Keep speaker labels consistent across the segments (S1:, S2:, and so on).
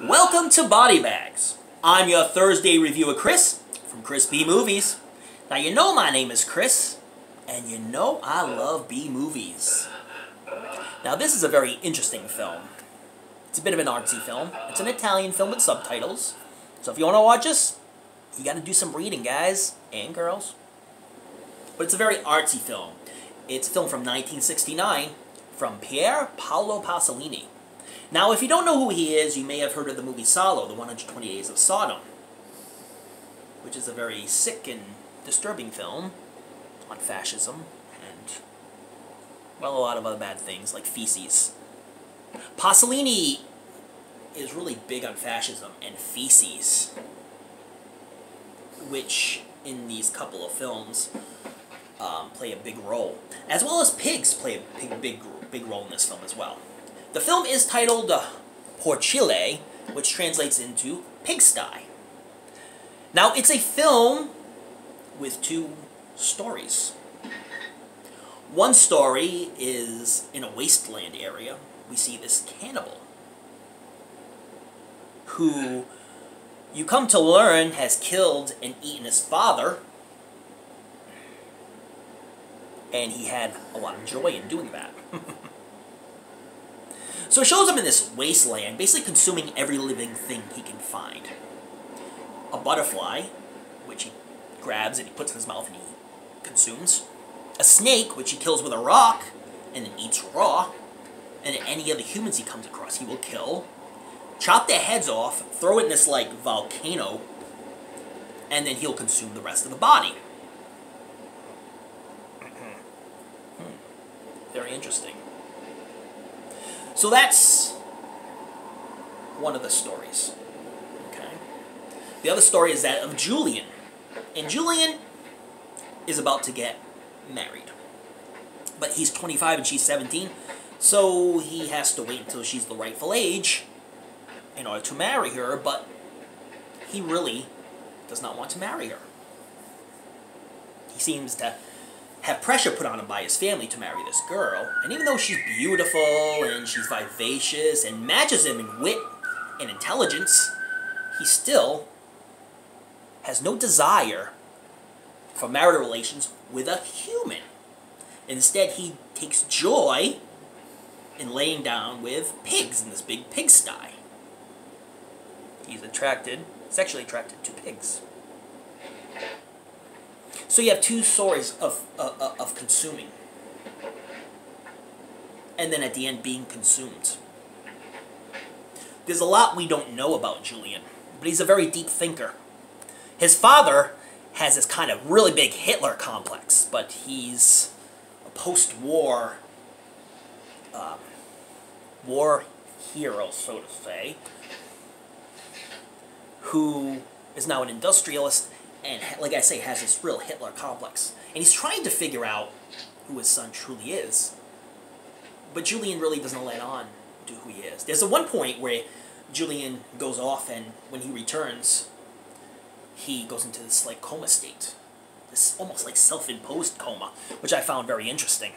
S1: Welcome to Body Bags. I'm your Thursday reviewer, Chris, from Chrisb Movies. Now, you know my name is Chris, and you know I love B-movies. Now, this is a very interesting film. It's a bit of an artsy film. It's an Italian film with subtitles. So if you want to watch this, you got to do some reading, guys and girls. But it's a very artsy film. It's a film from 1969 from Pier Paolo Pasolini. Now, if you don't know who he is, you may have heard of the movie Salo, the 120 Days of Sodom, which is a very sick and disturbing film on fascism and, well, a lot of other bad things, like feces. Pasolini is really big on fascism and feces, which, in these couple of films, play a big role. As well as pigs play a big role in this film as well. The film is titled Porcile, which translates into pigsty. Now, it's a film with two stories. One story is in a wasteland area. We see this cannibal, who you come to learn has killed and eaten his father, and he had a lot of joy in doing that. So it shows him in this wasteland, basically consuming every living thing he can find. A butterfly, which he grabs and he puts in his mouth and he consumes. A snake, which he kills with a rock and then eats raw. And any other humans he comes across, he will kill. Chop their heads off, throw it in this, like, volcano, and then he'll consume the rest of the body. Very interesting. So that's one of the stories. Okay. The other story is that of Julian. And Julian is about to get married. But he's 25 and she's 17, so he has to wait until she's the rightful age in order to marry her, but he really does not want to marry her. He seems to have pressure put on him by his family to marry this girl, and even though she's beautiful and she's vivacious and matches him in wit and intelligence, he still has no desire for marital relations with a human. Instead, he takes joy in laying down with pigs in this big pigsty. He's sexually attracted to pigs. So you have two stories of consuming. And then at the end, being consumed. There's a lot we don't know about Julian, but he's a very deep thinker. His father has this kind of really big Hitler complex, but he's a post-war war hero, so to say, who is now an industrialist and, like I say, has this real Hitler complex. And he's trying to figure out who his son truly is. But Julian really doesn't let on to who he is. There's one point where Julian goes off, and when he returns, he goes into this, like, coma state. This almost, like, self-imposed coma, which I found very interesting.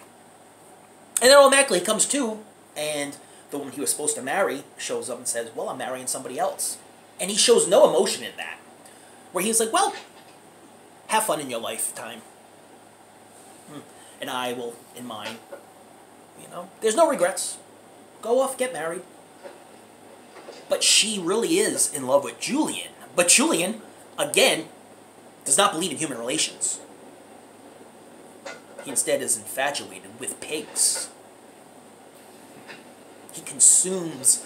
S1: And then automatically he comes to, and the woman he was supposed to marry shows up and says, well, I'm marrying somebody else. And he shows no emotion in that. Where he's like, well, have fun in your lifetime. And I will in mine. You know, there's no regrets. Go off, get married. But she really is in love with Julian. But Julian, again, does not believe in human relations. He instead is infatuated with pigs. He consumes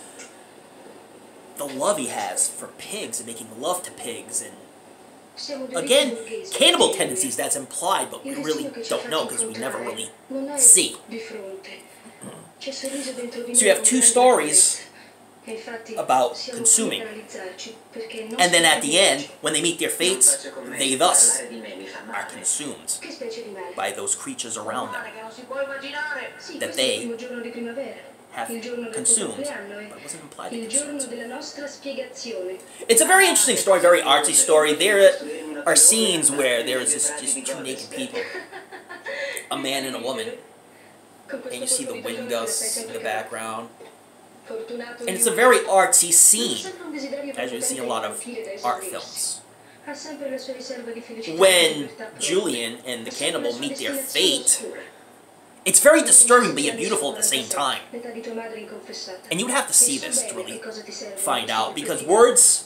S1: the love he has for pigs and making love to pigs, and again, cannibal tendencies that's implied, but we really don't know because we never really see. So you have two stories about consuming, and then at the end, when they meet their fates, they thus are consumed by those creatures around them that they have consumed, but it wasn't implied they consumed. It's a very interesting story, very artsy story. There are scenes where there is just two naked people, a man and a woman, and you see the wind gusts in the background, And it's a very artsy scene, as you see in a lot of art films. When Julian and the cannibal meet their fate, it's very disturbing but yet beautiful at the same time. And you would have to see this to really find out, because words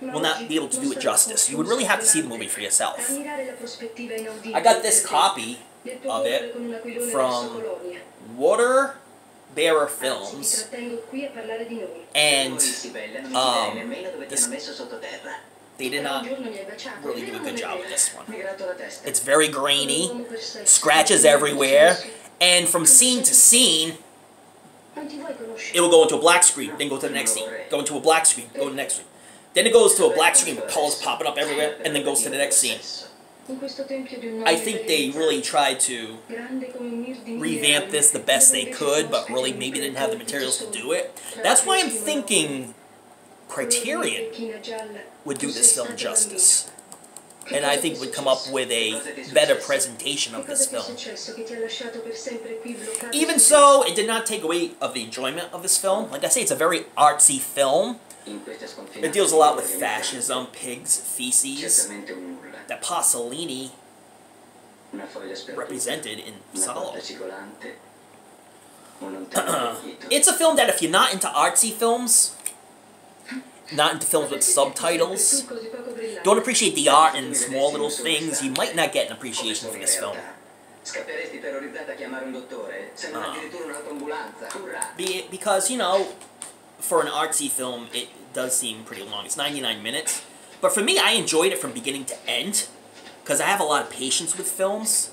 S1: will not be able to do it justice. You would really have to see the movie for yourself. I got this copy of it from Water Bearer Films, and they did not really do a good job with this one. It's very grainy, scratches everywhere, and from scene to scene, it will go into a black screen, then go to the next scene, go into a black screen, go to the next scene. Then it goes to a black screen with colors popping up everywhere, and then goes to the next scene. I think they really tried to revamp this the best they could, but really maybe didn't have the materials to do it. That's why I'm thinking Criterion would do this film justice. And I think would come up with a better presentation of this film. Even so, it did not take away of the enjoyment of this film. Like I say, it's a very artsy film. It deals a lot with fascism, pigs, feces, that Pasolini represented in Salo. It's a film that if you're not into artsy films, not into films with subtitles, don't appreciate the art and small little things, you might not get an appreciation for this film. Because, you know, for an artsy film, it does seem pretty long. It's 99 minutes. But for me, I enjoyed it from beginning to end, because I have a lot of patience with films,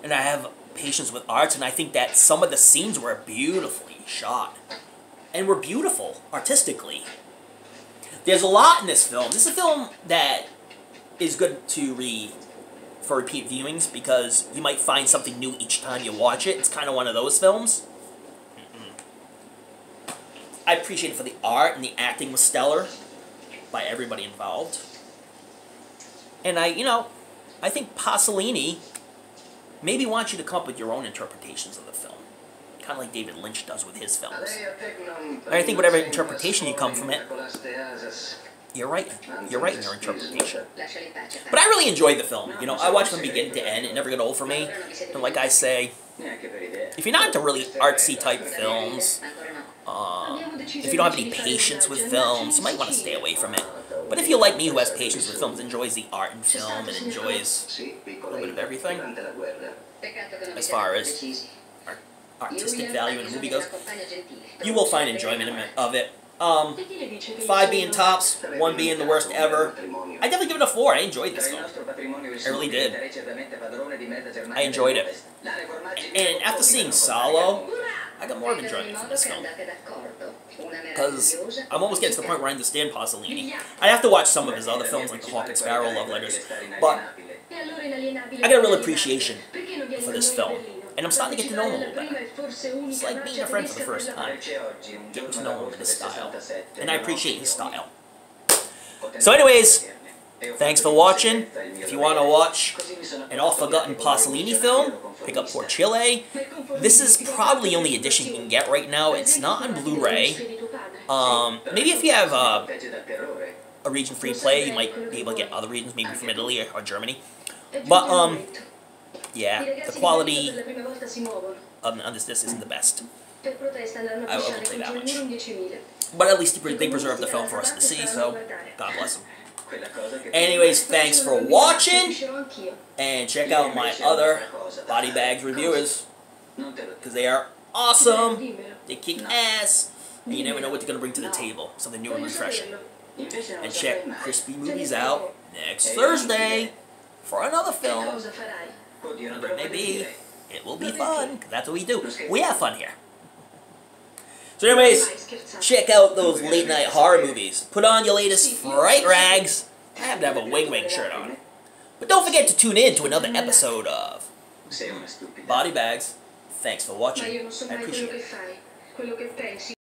S1: and I have patience with arts, and I think that some of the scenes were beautifully shot, and were beautiful, artistically. There's a lot in this film. This is a film that is good to read for repeat viewings, because you might find something new each time you watch it. It's kind of one of those films. I appreciate it for the art, and the acting was stellar by everybody involved. And I think Pasolini maybe wants you to come up with your own interpretations of the film. Kind of like David Lynch does with his films. And I think whatever interpretation you come from it, you're right. You're right in your interpretation. But I really enjoyed the film. You know, I watched from beginning to end. It never got old for me. And like I say, if you're not into really artsy type films, if you don't have any patience with films, you might want to stay away from it. But if you're like me, who has patience with films, enjoys the art in film, and enjoys a little bit of everything, as far as artistic value in a movie goes, you will find enjoyment of it. 5 being tops, 1 being the worst ever. I definitely give it a 4. I enjoyed this film. I really did. I enjoyed it. And after seeing Salo, I got more of enjoyment from this film. Because I'm almost getting to the point where I understand Pasolini. I have to watch some of his other films, like The Hawk and Sparrow, Love Letters. But I got a real appreciation for this film. And I'm starting to get to know him a little better. It's like meeting a friend for the first time. Getting to know him in his style. And I appreciate his style. So anyways, thanks for watching. If you want to watch an oft-forgotten Pasolini film, pick up Porcile. This is probably the only edition you can get right now. It's not on Blu-ray. Maybe if you have a region-free play, you might be able to get other regions, maybe from Italy or Germany. But, yeah, the quality on this disc isn't the best. I will say that much. But at least they preserved the film for us to see, so God bless them. Anyways, thanks for watching, and check out my other Body Bags reviewers, because they are awesome, they kick ass, and you never know what they're going to bring to the table, something new and refreshing. And check Crispy Movies out next Thursday for another film. Whatever it may be, it will be fun, because that's what we do. We have fun here. So anyways, check out those late night horror movies. Put on your latest Fright Rags. I happen to have a Wing Wing shirt on. But don't forget to tune in to another episode of Body Bags. Thanks for watching. I appreciate it.